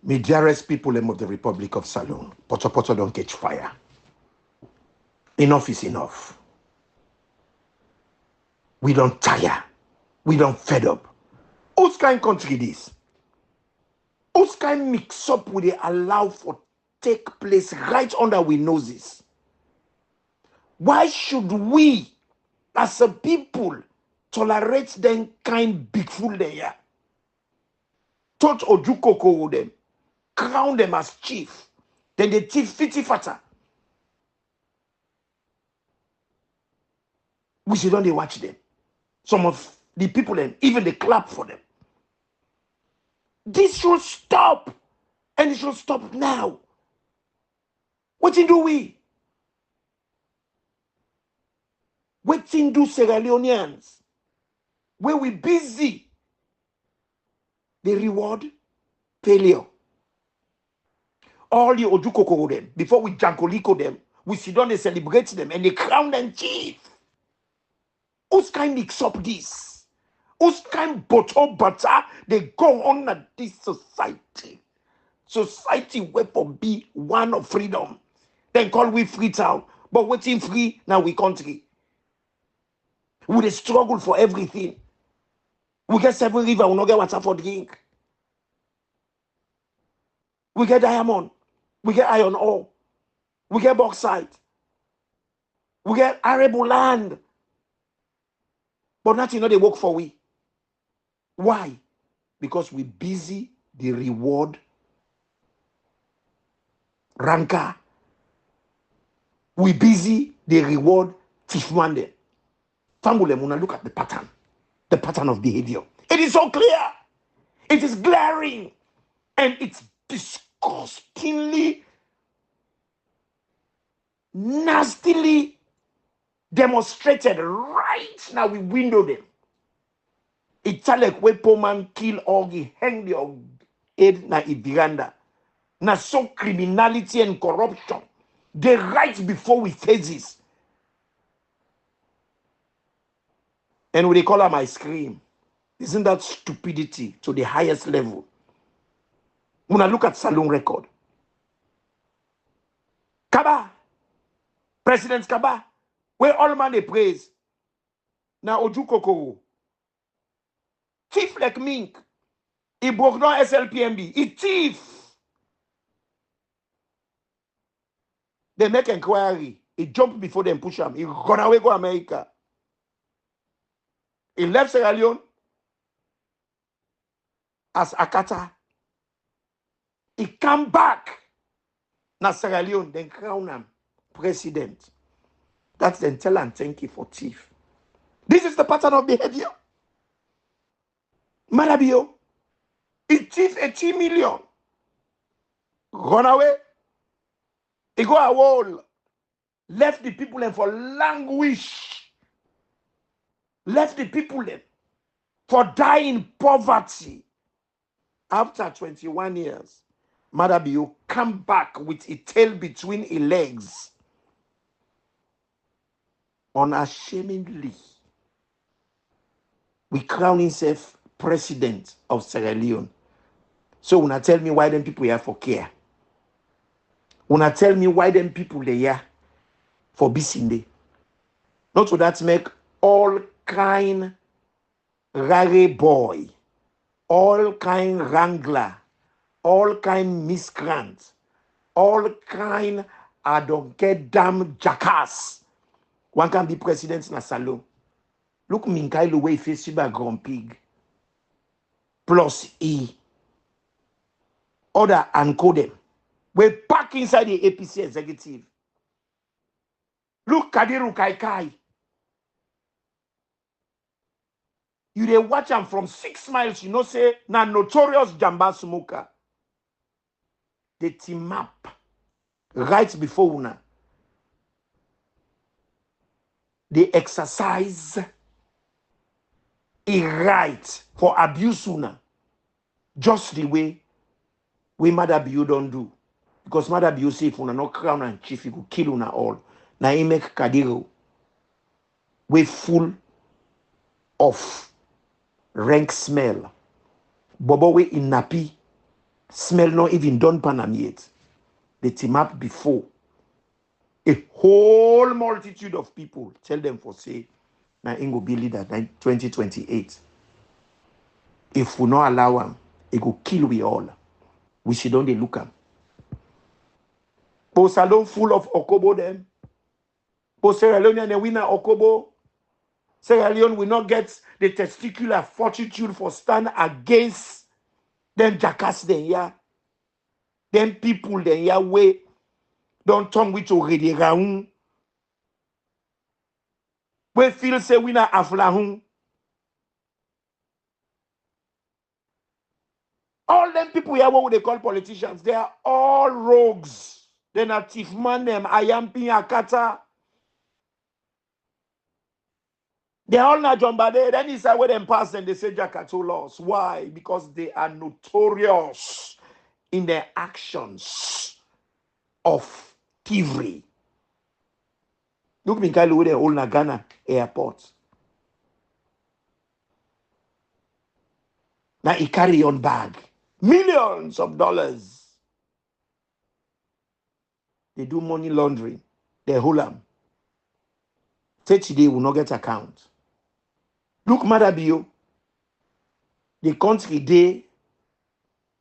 Me dearest people of the Republic of Salone, Poto Poto don't catch fire. Enough is enough. We don't tire. We don't fed up. Whose kind country this? Whose kind mix up will they allow for take place right under we noses? Why should we, as a people, tolerate them kind big fool there? Touch Ojukoko with them, crown them as chief, then they chief fitty fatter. We should only watch them. Some of the people then even they clap for them. This should stop, and it should stop now. What do we? What do Sierra Leoneans? Where we busy? They reward failure. All the Ojukoko them before we jankoliko them, we sit down and celebrate them, and they crown them chief. Who's kind mix up this? Who's kind butter they go on at this society? Society where for be one of freedom. Then call we free town. But waiting free, now we country. We dey struggle for everything. We get 7 river, we not get water for drink. We get diamond. We get iron ore. We get bauxite. We get arable land. But nothing they work for we. Why? Because we busy the reward ranker. We busy the reward thief man. Family, when I look at the pattern of behavior. It is so clear. It is glaring. And it's disgustingly, nastily demonstrated right now. We window them. It's like when poor man kill Ogi, hang the head na Ibiranda. Na so criminality and corruption. They right before we faces. And when they call them, I scream. Isn't that stupidity to the highest level? When I look at Salone record, Kaba, President Kaba, where all man they praise. Now Ojukoko, thief like mink, he broke down SLPMB, he thief. They make inquiry, he jump before them push him, he run away go America. He left Sierra Leone as Akata. He come back na Sierra Leone, then crown him president. That's then tell and thank you for thief. This is the pattern of behavior. Malabio, he thief 80 million. Run away. He go a wall. Left the people and for languish. Left the people them for dying in poverty. After 21 years, Madabio come back with a tail between his legs. Unashamedly. We crown himself president of Sierra Leone. So when I tell me why them people here for care. When I tell me why them people they here for Bisinde. Not so that make all kind rare boy, all kind wrangler, all kind miscreant, all kind I don't get damn jackass. One can be president na Salone. Look Minkai the way he face by Grand Pig. Plus E. Other and code them. We pack inside the APC executive. Look Kadiru Kaikai. You dey watch him from 6 miles, you know, say, na notorious Jamba smoker. They team up right before una. They exercise a right for abuse una. Just the way Mother Biu don't do. Because Mother Biu say if una not crown and chief, he could kill una all. Now he make Kadiro we full of rank smell. Bobo we in nappy. Smell not even done Panam yet. They team up before. A whole multitude of people tell them for say, now Ingo be leader 2028. If we not allow him, it go kill we all. We should only look him. Po salon full of Okobo them. Po Sierra Leone and the winner Okobo. Sierra Leone will not get the testicular fortitude for stand against them jackass then yeah. Them people then yeah way don't turn with already round. We feel say winner aflahun. All them people here what they call politicians, they are all rogues. They're not thief man them, Ayampi Akata. They're all not John Bade. Then it's where them pass and they say Jakato laws. Why? Because they are notorious in their actions of thievery. Look, Minkali with the old Nagana airport. Now he carry on bag. Millions of dollars. They do money laundering. They hold them. Say today will not get account. Look, Madabio. The country they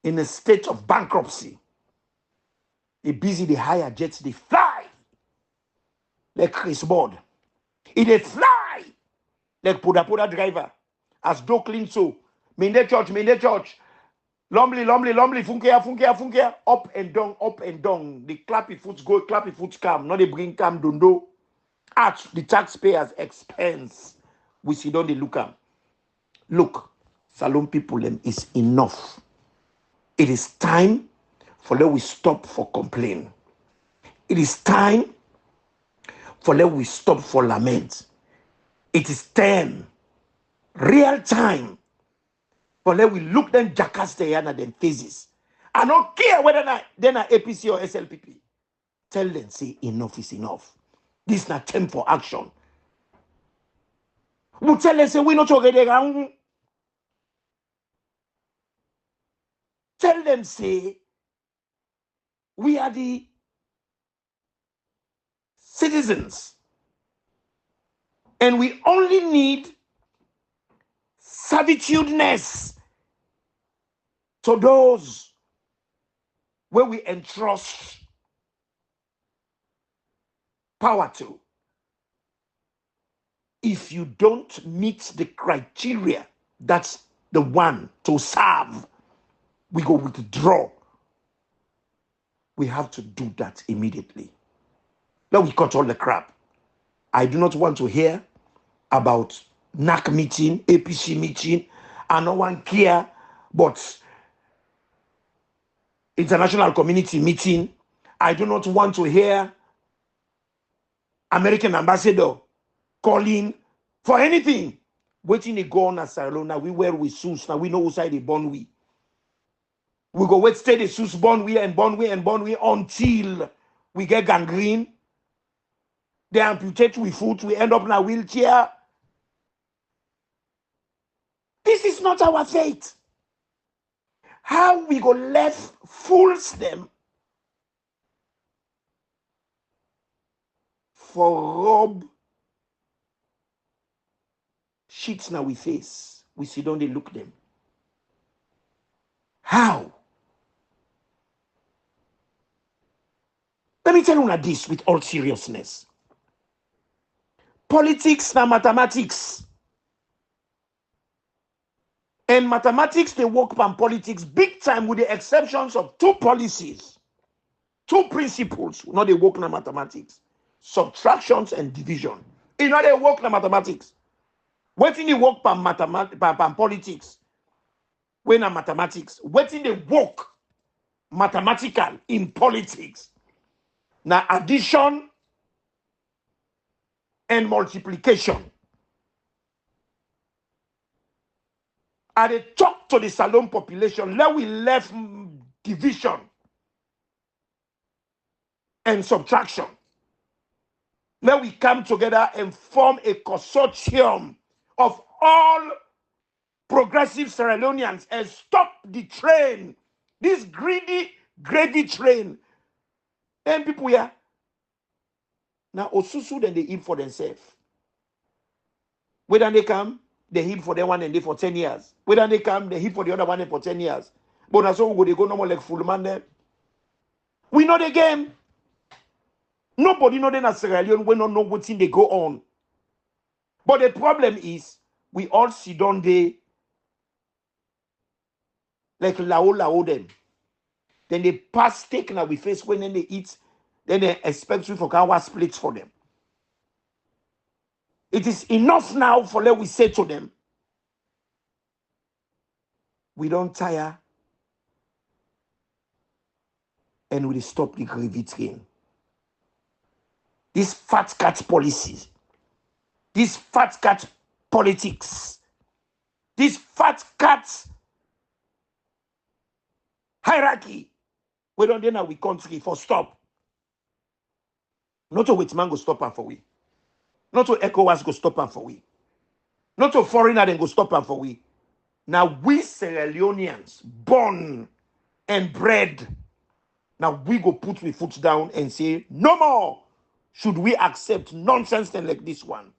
in a state of bankruptcy. They busy, they hire jets, they fly. Like Chris Board. They fly. Like Poda driver. As do clean so. Mende church. Lumbly, funkia. Up and down. The clappy foots go, clappy foots come. Not they bring come, don't know. At the taxpayers' expense. We see don't they look at. Look, Salon people them is enough. It is time for let we stop for complain. It is time for let we stop for lament. It is time, real time, for let we look them jackass there and them faces. I don't care whether they're not APC or SLPP. Tell them, say enough is enough. This is not time for action. We tell them, say we not already around. Tell them, say we are the citizens. And we only need servitudeness to those where we entrust power to. If you don't meet the criteria, that's the one to serve, we go withdraw. We have to do that immediately. Now we cut all the crap. I do not want to hear about NAC meeting, APC meeting. I no one care, but international community meeting. I do not want to hear American ambassador calling for anything. Waiting to go on as Now we wear with suits. Now we know who side they born we. We go wait stay the suits born we until we get gangrene. They amputate with foot. We end up in a wheelchair. This is not our fate. How we go left fools them for rob shits now we face. We see don't they look them. How? Let me tell you this with all seriousness. Politics na mathematics. And mathematics, they work on politics big time with the exceptions of two policies, two principles. Not they work on mathematics. Subtractions and division. You know they work on mathematics. Waiting they work on politics. When a mathematics. Waiting they work mathematical in politics. Now addition and multiplication. I they talk to the Salon population. Let we left division and subtraction. Let we come together and form a consortium of all progressive Sierra Leoneans and stop the train This greedy gravy train. And people here. Now, Osusu, then they eat for themselves. When they come, they heap for them one and they for 10 years. When they come, they heap for the other one and for 10 years. But that's how they go no more like full man there. We know the game. Nobody know them as Sierra Leone. We don't know what thing they go on. But the problem is, we all sit down there like lao them. Then they pass steak now we face when they eat. Then they expect we for our splits for them. It is enough now for let we say to them, we don't tire and we stop the gravy train. These fat cat policies, these fat cat politics, these fat cat hierarchy, we don't know we country for stop. Not to Whitman go stop and for we. Not to ECOWAS go stop and for we. Not to foreigner then go stop and for we. Now we Sierra Leoneans, born and bred, now we go put we foot down and say, no more should we accept nonsense then like this one.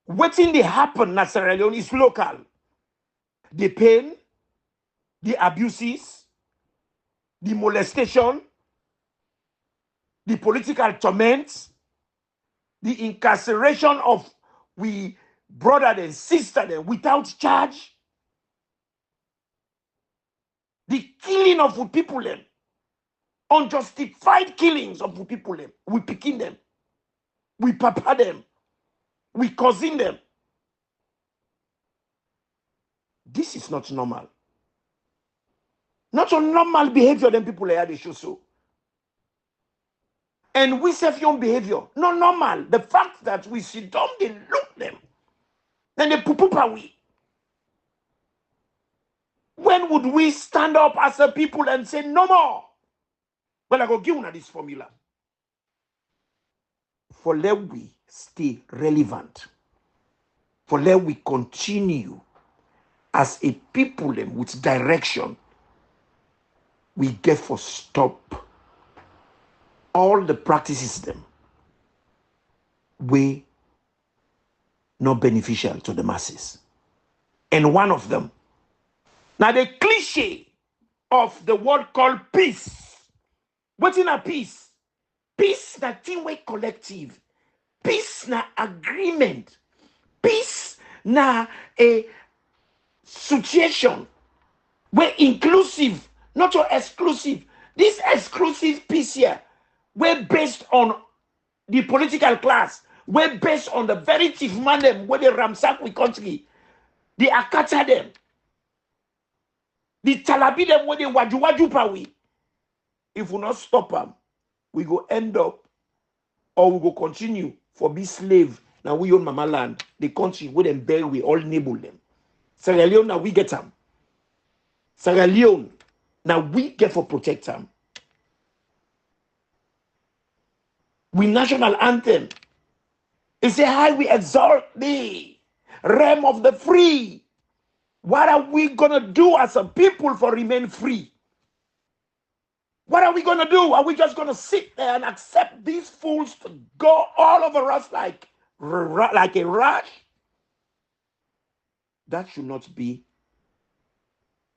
What in the happen na Sierra Leone is local. The pain, the abuses, the molestation, the political torment, the incarceration of we brother and sister them without charge, the killing of we people them, unjustified killings of we people them, we picking them, we papa them, we cousin them. This is not normal. Not a normal behavior them people here they show so. And we self your behavior, not normal. The fact that we sit down, they look them, then they poo we. When would we stand up as a people and say no more? Well, I go give you this formula. For let we stay relevant, for let we continue as a people them with direction, we get for stop all the practices them we not beneficial to the masses. And one of them, now the cliche of the word called peace. What's in a peace? Peace na teamwork collective. Peace na agreement. Peace na a situation where inclusive, not so exclusive. This exclusive peace here, we're based on the political class, we're based on the very chief man them, where they ramsack we country, the akata them, the talabi them, where they waju pa we. If we not stop them, we go end up, or we go continue for be slave. Now we own mama land, the country where them bury we all neighbor them. Sierra Leone now we get them. Sierra Leone now we get for protect them. We national anthem. It say, "How we exalt thee, realm of the free." What are we gonna do as a people for remain free? What are we gonna do? Are we just gonna sit there and accept these fools to go all over us like a rush? That should not be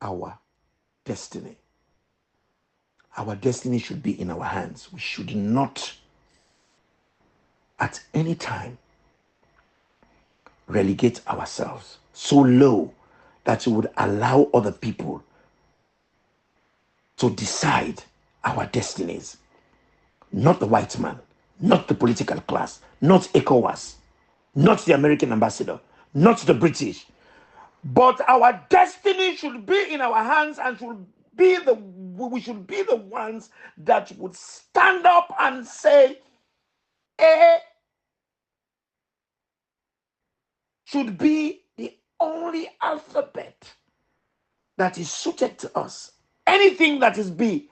our destiny. Our destiny should be in our hands. We should not at any time relegate ourselves so low that it would allow other people to decide our destinies. Not the white man, not the political class, not ECOWAS, not the American ambassador, not the British. But our destiny should be in our hands and we should be the ones that would stand up and say, A should be the only alphabet that is suited to us. Anything that is B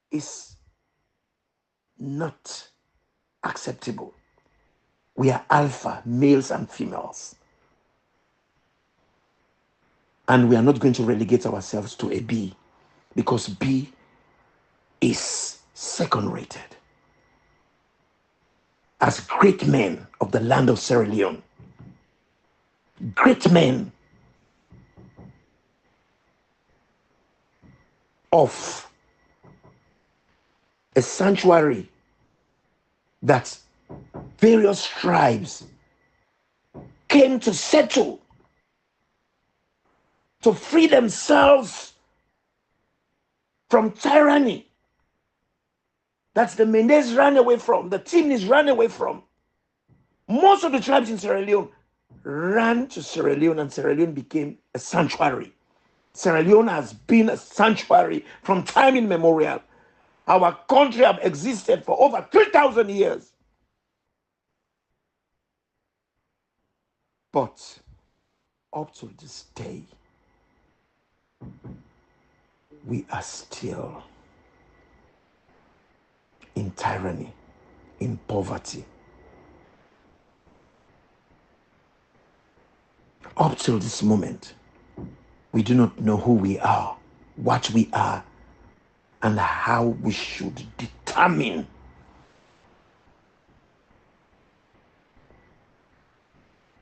is not acceptable. We are alpha, males and females. And we are not going to relegate ourselves to a B, because B is second rated. As great men of the land of Sierra Leone, great men of a sanctuary that various tribes came to settle, to free themselves from tyranny. That's the Mendes ran away from, the Timnis ran away from. Most of the tribes in Sierra Leone ran to Sierra Leone, and Sierra Leone became a sanctuary. Sierra Leone has been a sanctuary from time immemorial. Our country has existed for over 3,000 years. But up to this day, we are still in tyranny, in poverty. Up till this moment, we do not know who we are, what we are, and how we should determine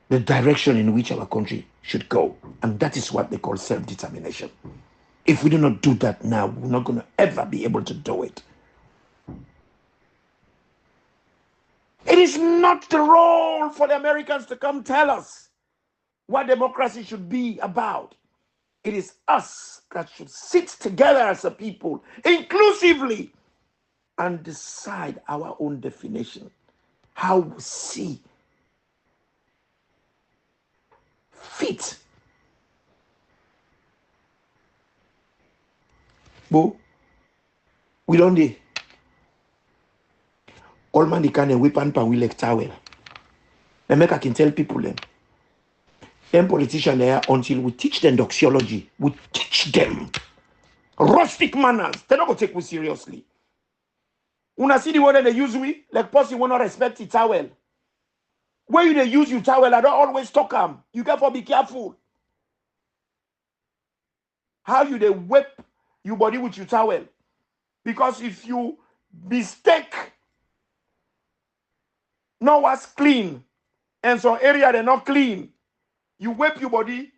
the direction in which our country should go. And that is what they call self-determination. If we do not do that now, we're not going to ever be able to do it. It is not the role for the Americans to come tell us what democracy should be about. It is us that should sit together as a people, inclusively, and decide our own definition, how we see fit. Bo, we don't need all man the kind of weapon pan we like towel. The make I can tell people them politicians there, until we teach them doxology, we teach them rustic manners. They're not gonna take we seriously. When I see the one that they use we, like person will not respect the towel. When you they use your towel, I don't always talk them. You got to be careful. How you they whip your body with your towel. Because if you mistake no was clean, and some area they're not clean, you whip your body,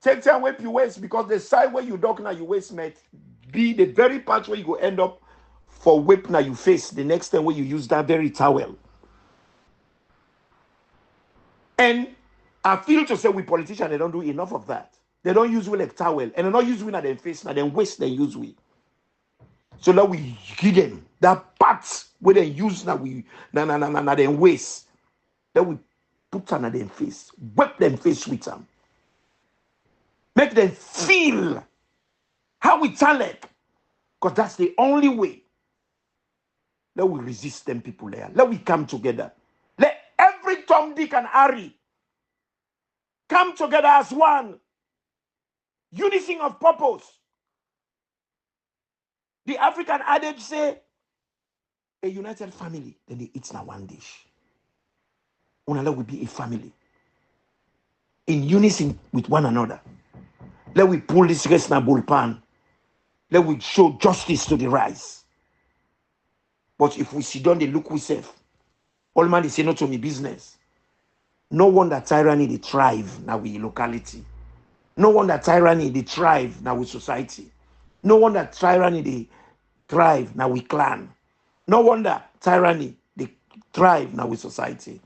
take time whip your waist, because the side where you dog now your waist might be the very part where you go end up for whip now you face the next time when you use that very towel. And I feel to say we politicians, they don't do enough of that. They don't use we like towel, and they don't use we now their face, now then waist they use we. So now we give them that part where they use now we na then waist. Then we put on their face, whip them face with them. Make them feel how we tell it. Because that's the only way. Let we resist them people there. Let we come together. Let every Tom, Dick, and Harry come together as one. Unison of purpose. The African adage say, a united family, then they eat now one dish. Unala will be a family. In unison with one another. Let we pull this race na bullpan. Let we show justice to the rise. But if we sit down, they look we safe. All man they say no to me business. No wonder tyranny they thrive now with locality. No wonder tyranny they thrive now with society. No wonder tyranny they thrive now with clan. No wonder tyranny they thrive now with society.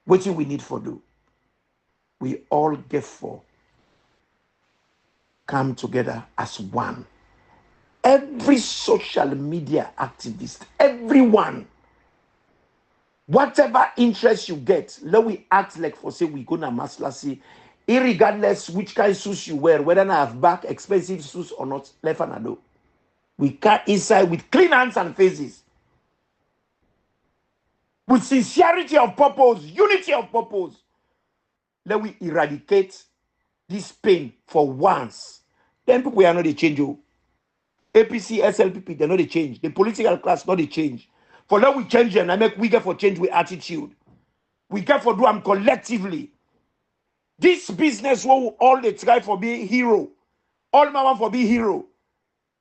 What do we need for do? We all get for come together as one. Every social media activist, everyone, whatever interest you get, let we act like for say we go na maslasi, irregardless which kind of suits you wear, whether I have back expensive suits or not, left and do. We come inside with clean hands and faces. With sincerity of purpose, unity of purpose. Let we eradicate this pain for once. Then people are not they change. APC, SLPP, they're not they change. The political class not they change. For now we change them, I make we get for change with attitude. We get for do them collectively. This business will all they try for be hero. All my want for be hero.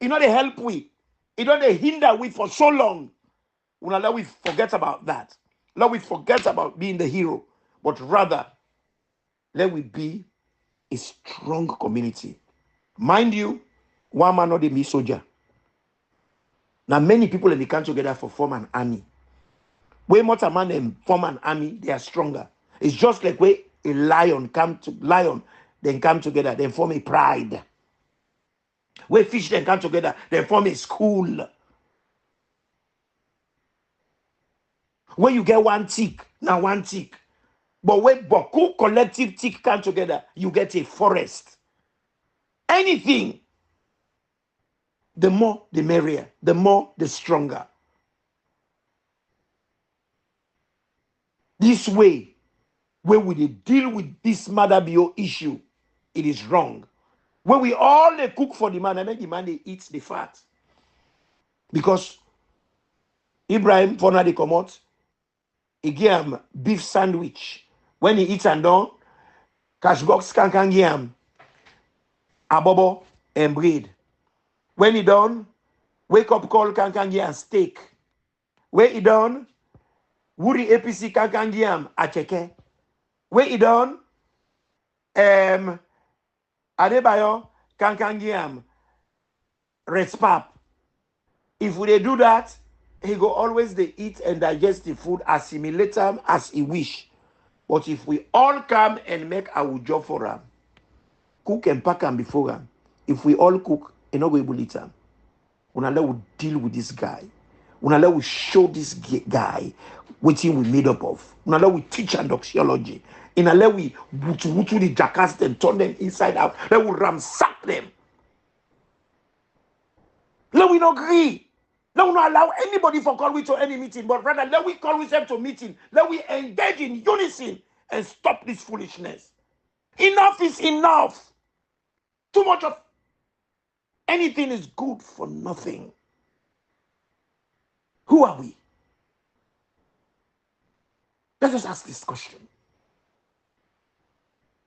You know they help we. You know they hinder we for so long. Let we forget about that. Let we forget about being the hero. But rather, let we be a strong community. Mind you, one man not the soldier. Now many people in the come together for form an army. Way more a man and form an army, they are stronger. It's just like way a lion then come together, then form a pride. Where fish then come together, then form a school. Where you get one tick, now one tick. But when Boku collective tick come together, you get a forest. Anything, the more the merrier, the more the stronger. This way, when we deal with this mother bio issue, it is wrong. When we all they cook for the man, and make the man they eat the fat. Because Ibrahim, for now they come out, he give him beef sandwich. When he eats and done, cash box can give him abobo and bread. When he done, wake up call can give him steak. When he done, Woody APC can give him a cheke. When he done, Adebayo can give him respap. If we do that, he go always they eat and digest the food, assimilate them as he wish. But if we all come and make our job for him, cook and pack them before him, if we all cook, he not going to eat them. Let we deal with this guy. Let we show this guy what we made up of. Let we teach and doxology. Let we wutu the jackass and turn them inside out. Let we ransack them. Let we not agree. Let we not allow anybody for call we to any meeting, but rather let we call with them to meeting. Let we engage in unison and stop this foolishness. Enough is enough. Too much of anything is good for nothing. Who are we? Let us ask this question.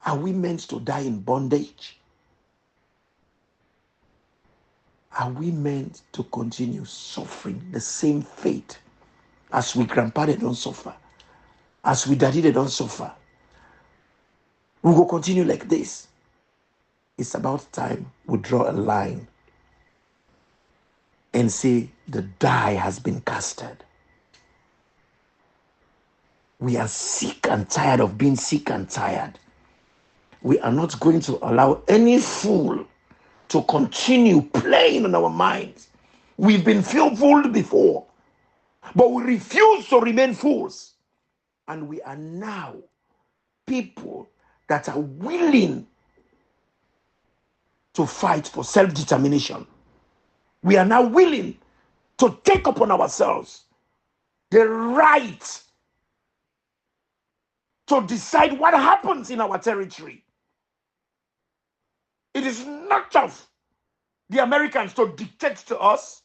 Are we meant to die in bondage? Are we meant to continue suffering the same fate as we grandpa they don't suffer, as we daddy they don't suffer? We will continue like this. It's about time we draw a line and say the die has been casted. We are sick and tired of being sick and tired. We are not going to allow any fool to continue playing on our minds. We've been fooled before, but we refuse to remain fools. And we are now people that are willing to fight for self-determination. We are now willing to take upon ourselves the right to decide what happens in our territory. It is not just the Americans to dictate to us,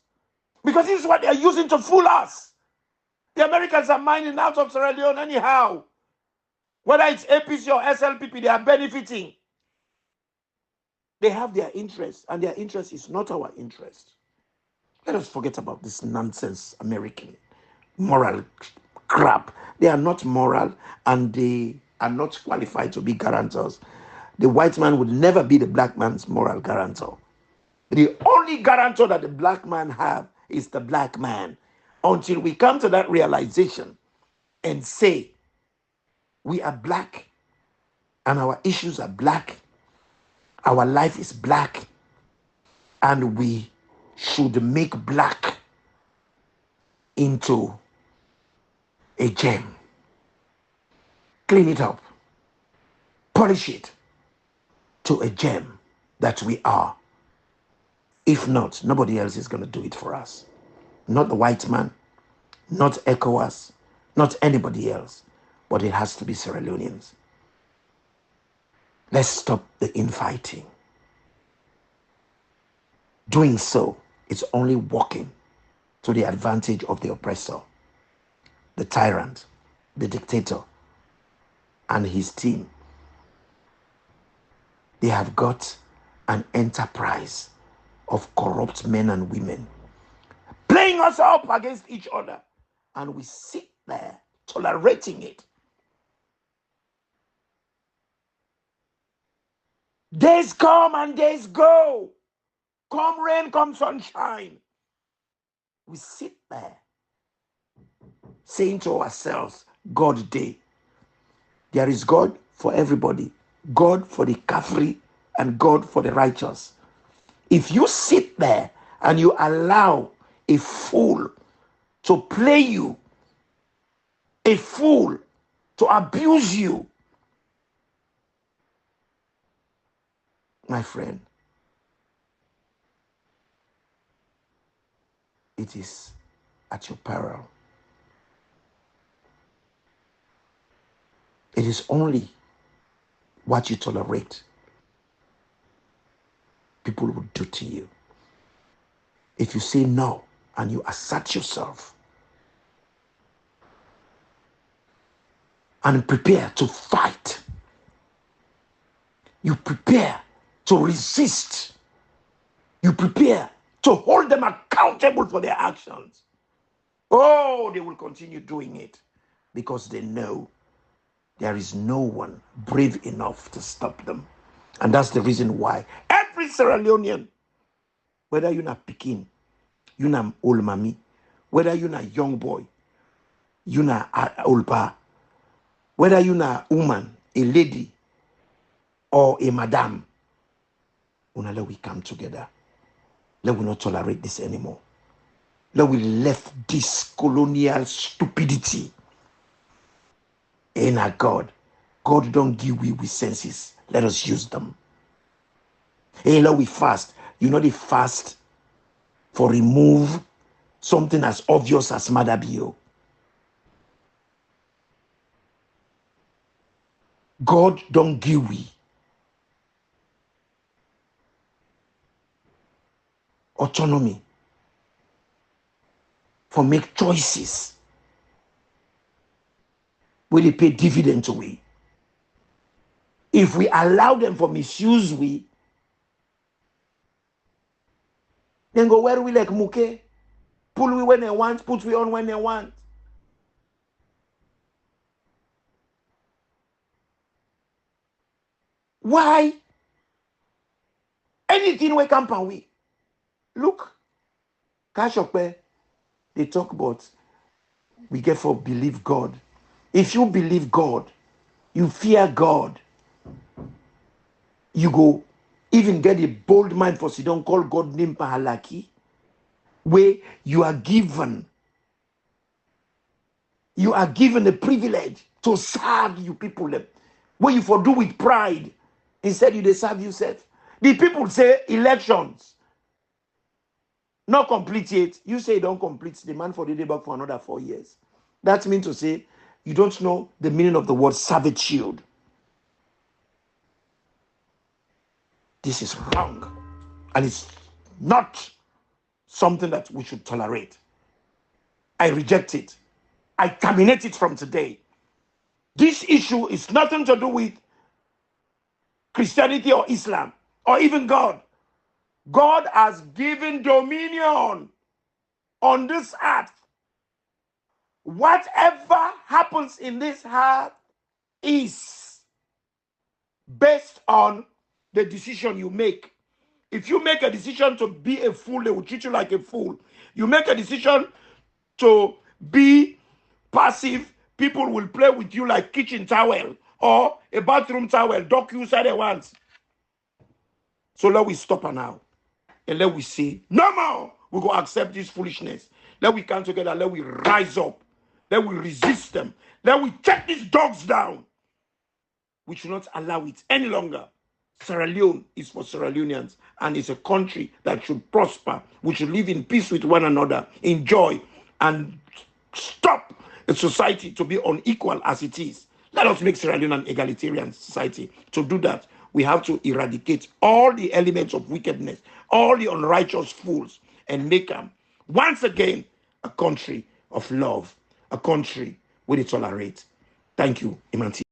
because this is what they are using to fool us. The Americans are mining out of Sierra Leone anyhow. Whether it's APC or SLPP, they are benefiting. They have their interest, and their interest is not our interest. Let us forget about this nonsense American moral crap. They are not moral, and they are not qualified to be guarantors. The white man would never be the black man's moral guarantor. The only guarantor that the black man have is the black man. Until we come to that realization and say, we are black and our issues are black, our life is black, and we should make black into a gem. Clean it up, polish it to a gem that we are. If not, nobody else is going to do it for us. Not the white man, not ECOWAS, not anybody else, but it has to be Sierra Leoneans. Let's stop the infighting. Doing so is only working to the advantage of the oppressor, the tyrant, the dictator, and his team, they have got an enterprise of corrupt men and women playing us up against each other. And we sit there tolerating it. Days come and days go. Come rain, come sunshine. We sit there saying to ourselves, God day. There is God for everybody. God for the kafri and God for the righteous. If you sit there and you allow a fool to play you, a fool to abuse you, my friend, it is at your peril. It is only what you tolerate people will do to you. If you say no and you assert yourself and prepare to fight, you prepare to resist, you prepare to hold them accountable for their actions, oh, they will continue doing it because they know there is no one brave enough to stop them. And that's the reason why every Sierra Leonean, whether you're not Pekin, you're not old mommy, whether you're not young boy, you're not old pa, whether you're not woman, a lady, or a madam, let we come together. Let we not tolerate this anymore. Let we left this colonial stupidity in our God. God don't give we with senses. Let us use them. Hey, let we fast. You know the fast for remove something as obvious as Madabio. God don't give we autonomy for make choices will they pay dividend to we. If we allow them for misuse we, then go where we like Muke, pull we when they want, put we on when they want. Why? Anything we come and we look, Kashokpe, they talk about we get for believe God. If you believe God, you fear God, you go even get a bold mind for so don't call God name Pahalaki, where you are given a privilege to serve you people them. Where you for do with pride, instead you they serve yourself. The people say elections not complete yet. You say don't complete, the man for the day back for another 4 years. That means to say you don't know the meaning of the word servitude. This is wrong. And it's not something that we should tolerate. I reject it. I terminate it from today. This issue is nothing to do with Christianity or Islam or even God. God has given dominion on this earth. Whatever happens in this earth is based on the decision you make. If you make a decision to be a fool, they will treat you like a fool. You make a decision to be passive, people will play with you like kitchen towel or a bathroom towel, dock you side at once. So let we stop her now. And let we say, no more. We go accept this foolishness. Let we come together. Let we rise up. Let we resist them. Let we take these dogs down. We should not allow it any longer. Sierra Leone is for Sierra Leoneans, and it's a country that should prosper. We should live in peace with one another, enjoy, and stop a society to be unequal as it is. Let us make Sierra Leone an egalitarian society. To do that, we have to eradicate all the elements of wickedness, all the unrighteous fools, and make them, once again, a country of love, a country where they tolerate. Thank you, Imanti.